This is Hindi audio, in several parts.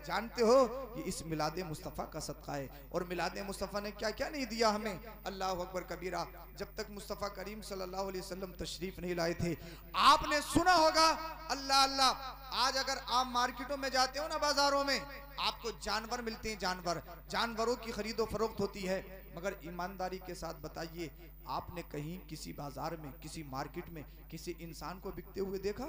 जानते हो ये इस मिलाद मुस्तफ़ा का सदका है। और मिलाद मुस्तफ़ा ने क्या क्या नहीं दिया हमें, अल्लाह अकबर कबीरा। जब तक मुस्तफ़ा करीम सल्लल्लाहु अलैहि वसल्लम तशरीफ नहीं लाए थे, आपने सुना होगा अल्लाह अल्लाह, आज अगर आप मार्केटों में जाते हो ना, बाजारों में आपको जानवर मिलते हैं, जानवरों की खरीदो फरोख्त होती है। मगर ईमानदारी के साथ बताइए, आपने कहीं किसी बाजार में, किसी मार्केट में किसी इंसान को बिकते हुए देखा?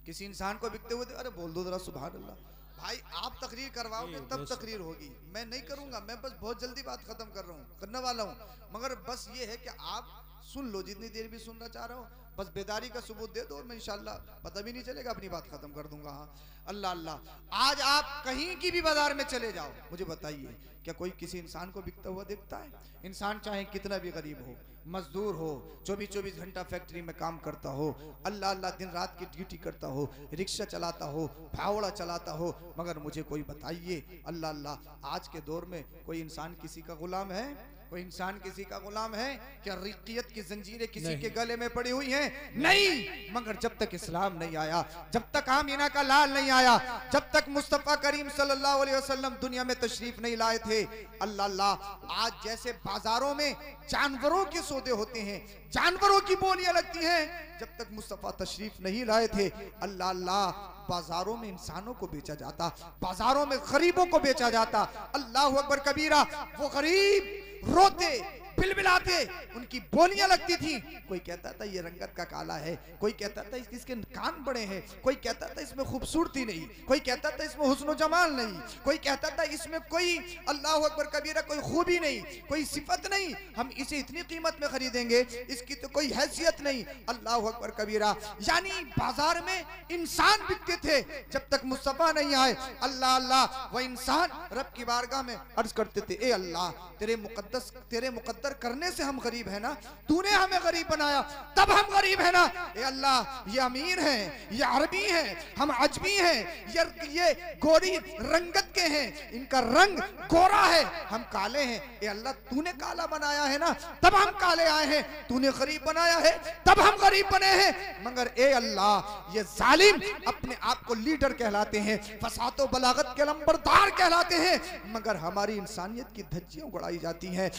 किसी इंसान को बिकते हुए? अरे बोल दो जरा सुभान अल्लाह। भाई आप तकरीर करवाओगे तब तकरीर होगी, मैं नहीं करूंगा, मैं बस बहुत जल्दी बात खत्म कर रहा हूँ, करने वाला हूँ। मगर बस ये है कि आप सुन लो, जितनी देर भी सुनना चाह रहा हो, बस बेदारी का सबूत दे दो और मैं इंशाल्लाह पता भी नहीं चलेगा, अपनी बात खत्म कर दूंगा। हाँ अल्लाह अल्लाह। आज आप कहीं की भी बाजार में चले जाओ, मुझे बताइए क्या कोई किसी इंसान को बिकता हुआ देखता है? इंसान चाहे कितना भी गरीब हो, मजदूर हो, 24 घंटा फैक्ट्री में काम करता हो, अल्लाह अल्लाह दिन रात की ड्यूटी करता हो, रिक्शा चलाता हो, फावड़ा चलाता हो, मगर मुझे कोई बताइए अल्लाह अल्लाह, आज के दौर में कोई इंसान किसी का गुलाम है? कोई इंसान किसी का गुलाम है क्या? रिक्कियत की जंजीरें किसी के गले में पड़ी हुई हैं? नहीं। मगर जब तक इस्लाम नहीं आया, जब तक आमीना का लाल नहीं आया, जब तक मुस्तफ़ा करीम सल्लल्लाहु अलैहि वसल्लम दुनिया में तशरीफ नहीं लाए थे, अल्लाह अल्लाह, आज जैसे बाजारों में जानवरों के सौदे होते हैं, जानवरों की बोलियां लगती हैं, जब तक मुस्तफ़ा तशरीफ नहीं लाए थे, अल्लाह अल्लाह, बाजारों में इंसानों को बेचा जाता, बाजारों में गरीबों को बेचा जाता। अल्लाह अकबर कबीरा। वो गरीब रोते बिलबिलाते, उनकी बोलियां लगती थी। कोई कहता था ये रंगत का काला है, कोई कहता था इसके कान बड़े हैं, कोई कहता था इसमें खूबसूरती नहीं, कोई कहता था इसमें हुस्न जमाल नहीं, कोई कहता था इसमें कोई अल्लाह अकबर कबीरा कोई खूबी नहीं, कोई सिफत नहीं, हम इसे इतनी कीमत में खरीदेंगे, इसकी तो कोई हैसियत नहीं। अल्लाह अकबर कबीरा। यानी बाजार में इंसान बिकते थे जब तक मुस्तफ़ा नहीं आए। अल्लाह अल्लाह, वह इंसान रब की बारगाह में अर्ज करते थे, ए अल्लाह, तेरे मुकद्दर करने से हम गरीब है ना, तूने हमें गरीब बनाया तब हम गरीब है ना। ए अल्लाह, ये अमीर हैं, ये अरबी हैं, हम अजमी हैं, ये गोरी रंगत के हैं, इनका रंग गोरा है, हम काले हैं। ए अल्लाह, तूने काला बनाया है ना, तब हम काले आए हैं, तूने गरीब बनाया है तब हम गरीब बने हैं। मगर ए अल्लाह, ये जालिम अपने आप को लीडर कहलाते हैं, फसाद व बलागत के लंबरदार कहलाते हैं, मगर हमारी इंसानियत की धज्जियां उड़ाई जाती हैं,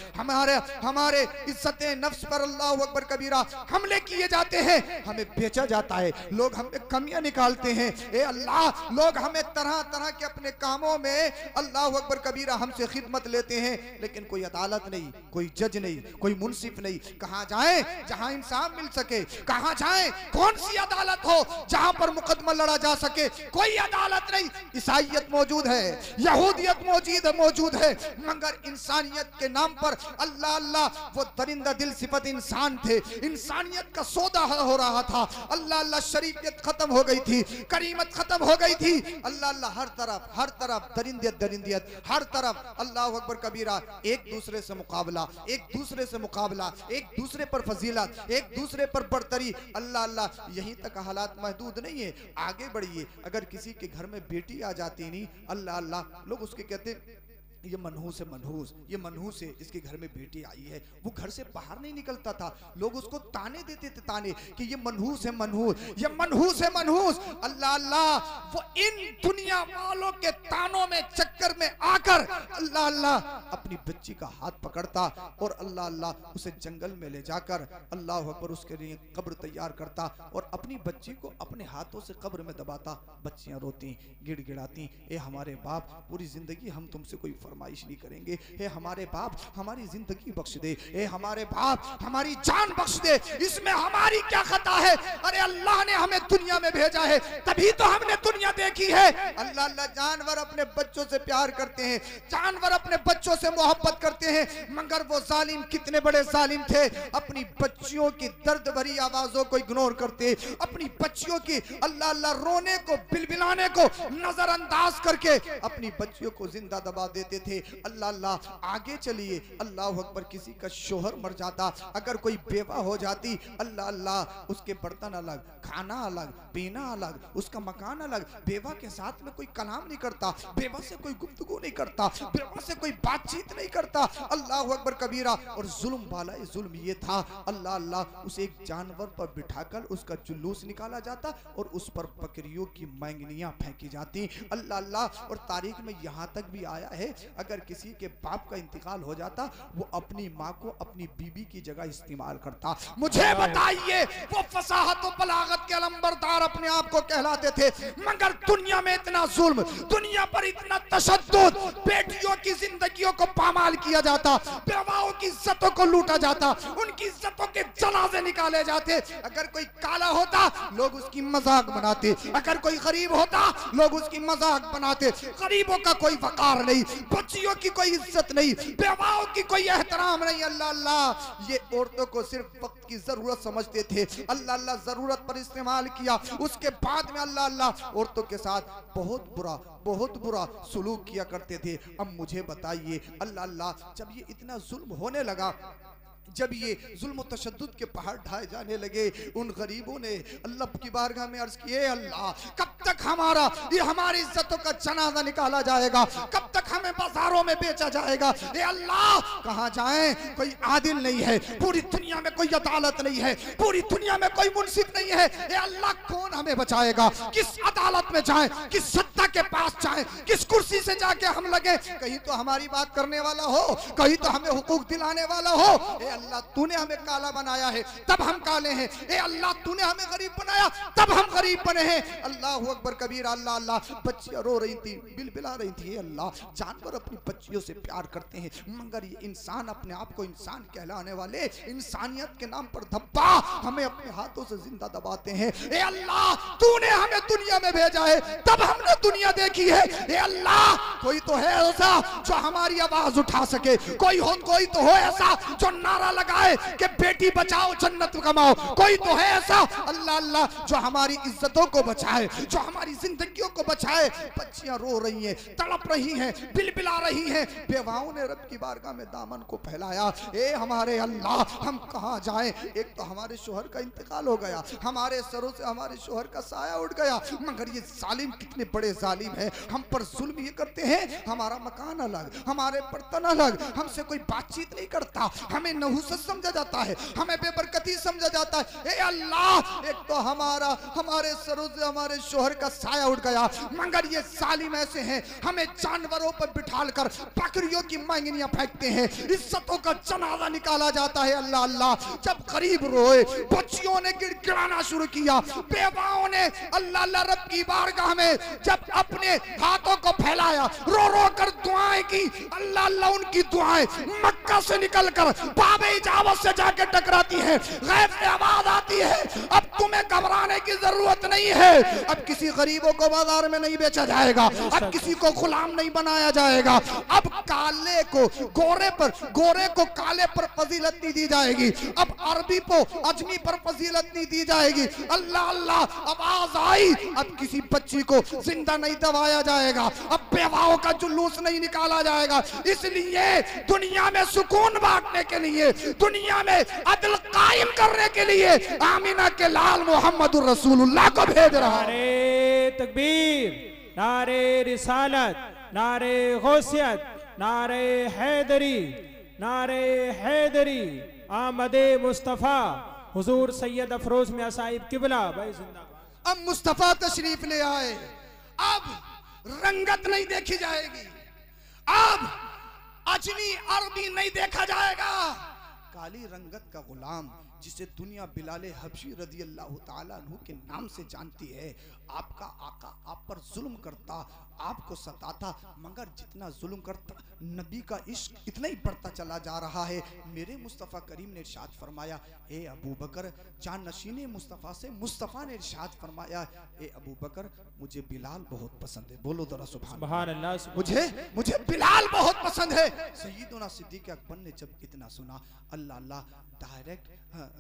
हमारे इज्जत नफ्स पर अल्लाह अकबर कबीरा हमले किए जाते हैं, हमें बेचा जाता है, लोग हमें कमियां निकालते हैं। ए अल्लाह, लोग हमें तरह तरह के अपने कामों में अल्लाह अकबर कबीरा हमसे खिदमत लेते हैं, लेकिन कोई अदालत नहीं, कोई जज नहीं, कोई मुंसिफ नहीं। कहां जाएं जहां इंसाफ मिल सके? कहां जाएं? कौन सी अदालत हो जहां पर मुकदमा लड़ा जा सके? कोई अदालत नहीं। ईसाइयत मौजूद है, यहूदियत मौजूद है, मगर इंसानियत के नाम पर अल्लाह अल्लाह, वो दरिंदा दिल सिफत इंसान थे, इंसानियत का सौदा हो रहा था। अल्लाह अल्लाह, शरीफियत खत्म हो गई थी, करीमत खत्म हो गई थी। अल्लाह अल्लाह, हर तरफ दरिंदियत, हर तरफ अल्लाह अकबर कबीरा, एक दूसरे से मुकाबला, एक दूसरे पर फजीलत, एक दूसरे पर बरतरी। अल्लाह अल्लाह, यहीं तक हालात महदूद नहीं है, आगे बढ़िए। अगर किसी के घर में बेटी आ जाती नहीं, अल्लाह अल्लाह, लोग उसके कहते ये मनहूस है, ये मनहूस है, इसके घर में बेटी आई है। वो घर से बाहर नहीं निकलता था, लोग उसको ताने देते थे, ताने कि ये मनहूस है, ये मनहूस है, मनहूस। अल्लाह अल्लाह, वो इन दुनिया वालों के तानों में चक्कर में आकर अल्लाह अल्लाह अपनी बच्ची का हाथ पकड़ता और अल्लाह अल्लाह उसे जंगल में ले जाकर अल्लाह अकबर उसके लिए कब्र तैयार करता और अपनी बच्ची को अपने हाथों से कब्र में दबाता। बच्चियां रोती, गिड़गिड़ाती, ए हमारे बाप, पूरी जिंदगी हम तुमसे कोई फरमाइश नहीं करेंगे, हे हमारे बाप हमारी जिंदगी बख्श दे, हे हमारे बाप हमारी जान बख्श दे, इसमें हमारी क्या खता है? अरे अल्लाह ने हमें दुनिया में भेजा है, तभी तो हमने दुनिया देखी है। अल्लाह अल्लाह, जानवर अपने बच्चों से प्यार करते हैं, जानवर अपने बच्चों से मोहब्बत करते हैं, मगर वो जालिम कितने बड़े जालिम थे, अपनी बच्चियों की दर्द भरी आवाजों को इग्नोर करते, अपनी बच्चियों की अल्लाह अल्लाह रोने को, बिलबिलाने को नजरअंदाज करके अपनी बच्चियों को जिंदा दबा देते देते थे। अल्लाह अल्लाह, आगे चलिए, अल्लाह अकबर, किसी का शोहर मर जाता, अगर कोई बेवा हो जाती, अल्लाह अल्लाह, उसके बर्तन अलग, खाना अलग, पीना अलग, उसका मकान अलग, बेवा के साथ में कोई कलाम नहीं करता, बेवा से कोई गुफ्तगू नहीं करता, बेवा से कोई बातचीत नहीं करता। अल्लाह अकबर कबीरा। और जुल्म वाला जुल्म ये था, अल्लाह अल्लाह, उसे एक जानवर पर बिठाकर उसका जुलूस निकाला जाता और उस पर बकरियों की मैंगनियां फेंकी जाती। अल्लाह अल्लाह। और तारीख में यहाँ तक भी आया है, अगर किसी के बाप का इंतकाल हो जाता, वो अपनी माँ को अपनी बीबी की जगह इस्तेमाल करता। मुझे बताइए, वो फसाहत और बलागत के अलंबरदार अपने आप को कहलाते थे, मगर दुनिया में इतना जुल्म, दुनिया पर इतना तशद्दुद, बेटियों की जिंदगियों को पामाल किया जाता, बेवाओं की इज्जतों को लूटा जाता, उनकी इज्जतों के जनाजे निकाले जाते। अगर कोई काला होता, लोग उसकी मजाक बनाते, अगर कोई गरीब होता, लोग उसकी मजाक बनाते। गरीबों का कोई वकार नहीं, बच्चियों की कोई इज्जत नहीं, बेवाओं की कोई एहतराम नहीं। अल्लाह अल्लाह, ये औरतों को सिर्फ वक्त की जरूरत समझते थे। अल्लाह अल्लाह, जरूरत पर इस्तेमाल किया। उसके बाद में अल्लाह अल्लाह, औरतों के साथ बहुत बुरा सुलूक किया करते थे। अब मुझे बताइए, अल्लाह अल्लाह, जब ये इतना जुल्म होने लगा, जब ये जुल्म तशद्दुद के पहाड़ ढाए जाने लगे, उन गरीबों ने अल्लाह की बारगाह में अर्ज किए, अल्लाह, कब तक हमारी इज्जतों का जनाजा निकाला जाएगा, कब तक हमें बाजारों में बेचा जाएगा। ए अल्लाह, कहां जाएं? कोई आदिल नहीं है, पूरी दुनिया में कोई अदालत नहीं है, पूरी दुनिया में कोई मुंसिफ नहीं है। ए अल्लाह, कौन हमें बचाएगा? किस अदालत में जाएं, किस सत्ता के पास जाएं, किस कुर्सी से जाके हम लगे? कहीं तो हमारी बात करने वाला हो, कहीं तो हमें हुकूक दिलाने वाला हो। अल्लाह, तूने हमें काला बनाया है, तब हम काले हैं। ए अल्लाह, तूने हमें गरीब बनाया, तब हम गरीब बने हैं। अल्लाह अकबर कबीर। अल्लाह अल्लाह, बच्चियां रो रही थी, बिलबिला रही थी। अल्लाह, जानवर अपनी बच्चियों से प्यार करते हैं, मगर ये इंसान, अपने आप को इंसान कहलाने वाले, इंसानियत के नाम पर धब्बा हमें अपने हाथों से जिंदा दबाते हैं। ए अल्लाह, तूने हमें दुनिया में भेजा है, तब हमने दुनिया देखी है। ए अल्लाह, कोई तो है ऐसा जो हमारी आवाज उठा सके, कोई तो हो ऐसा जो नारा लगाए कि बेटी बचाओ जन्नत कमाओ, कोई तो है ऐसा, अल्लाह अल्लाह, जो हमारी इज्जतों को बचाए, जो हमारी जिंदगियों को बचाए। बच्चियां रो रही हैं, तड़प रही हैं, बिलबिला रही हैं। बेवाओं ने रब की बारगाह में दामन को फैलाया। ए हमारे अल्लाह, हम कहां जाएं? एक तो हमारे शोहर का इंतकाल हो गया, हमारे सरों से हमारे शोहर का साया उठ गया, मगर ये जालिम कितने बड़े जालिम है, हम पर जुल्म ये करते हैं। हमारा मकान अलग, हमारे बर्तन अलग, हमसे कोई बातचीत नहीं करता, हमें नहुसत समझा जाता है, हमें बेबरकती समझा जाता है। ए अल्लाह, एक तो हमारे सरों से हमारे शोहर का साया उठ गया, मगर ये जालिम ऐसे हैं, हमें जानवरों पर बिठाकर बकरियों की मैंगनियां फेंकते हैं, इज्जतों का जनाजा निकाला जाता है। अल्लाह अल्लाह, जब गरीब रोए, बच्चियों ने गिड़गिड़ाना शुरू किया, बेवाओं ने अल्लाह अल्लाह रब की बारगाह में जब अपने हाथों को फैलाया, रो रो कर दुआएं की, अल्लाह अल्लाह, उनकी दुआएं मक्का से निकलकर बाबे इजावत से जाके टकराती है, गैब से आवाज आती है, अब तुम्हें घबराने की जरूरत नहीं है, अब किसी गरीबों को बाजार में नहीं बेचा जाएगा, अब किसी को गुलाम नहीं बनाया जाएगा, अब काले को गोरे को काले पर फजीलत नहीं दी जाएगी, अब अरबी को अजमी पर फजीलत नहीं दी जाएगी। अल्लाह अल्लाह, आवाज आई, अब किसी बच्ची को जिंदा नहीं दबाया जाएगा, अब बेवाओं का जुलूस नहीं निकाला जाएगा। इसलिए दुनिया में सुकून बांटने के लिए, दुनिया में अदल कायम करने के लिए आमीना के लाल मोहम्मद रसूलुल्लाह को भेज रहा है। नारे तकबीर, नारे रिसालत, नारे गौसियत, नारे हैदरी, नारे हैदरी, आमदे मुस्तफ़ा हुजूर सैयद अफरोज मियां साहिब किबला भाई जिंदाबाद। अब मुस्तफ़ा तशरीफ ले आए, अब रंगत नहीं देखी जाएगी, अब अजमी अरबी नहीं देखा जाएगा, काली रंगत का गुलाम जिसे दुनिया बिलाले हबशी रदी अल्लाह ताला अन्हु के नाम से जानती है, आपका आका आप पर जुल्म करता, आपको सताता, मगर जितना जुल्म करता नबी का इश्क इतना ही बढ़ता चला जा रहा है। मेरे मुस्तफ़ा करीम ने इरशाद फरमाया, ए अबू बकर, जान नशीने मुस्तफ़ा से मुस्तफ़ा ने इरशाद फरमाया, ए अबू बकर, मुझे बिलाल बहुत पसंद है। बोलो जरा सुभान अल्लाह। मुझे बिलाल बहुत पसंद है। सय्यदुना सिद्दीक़ अकबर ने जब इतना सुना, अल्लाह अल्लाह, डायरेक्ट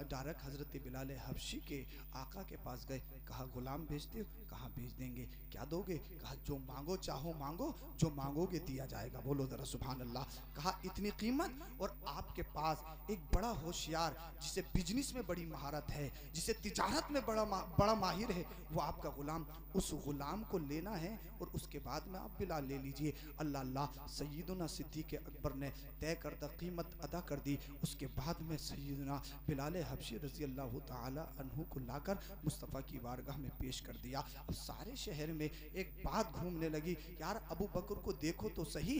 डायरेक्ट हज़रत बिलाल हबशी के आका के पास गए, कहा गुलाम भेजते हो? कहा भेज देंगे। क्या दोगे? कहा जो मांगो चाहो मांगो, जो मांगोगे दिया जाएगा। बोलो ज़रा सुभान अल्लाह। कहा इतनी कीमत, और आपके पास एक बड़ा होशियार जिसे बिजनेस में बड़ी महारत है, जिसे तिजारत में बड़ा माहिर है, वो आपका गुलाम, उस गुलाम को लेना है और उसके बाद में आप बिलाल ले लीजिए। अल्लाह अल्लाह, सैयदना सिद्दीक़ अकबर ने तय करदा कीमत अदा कर दी। उसके बाद में सैयदना बिलाल हबशी रज़ी अल्लाह ताला अन्हु को लाकर मुस्तफ़ा की बारगाह में पेश कर दिया। अब सारे शहर में एक बात घूमने लगी, यार अबू बकर को देखो तो सही,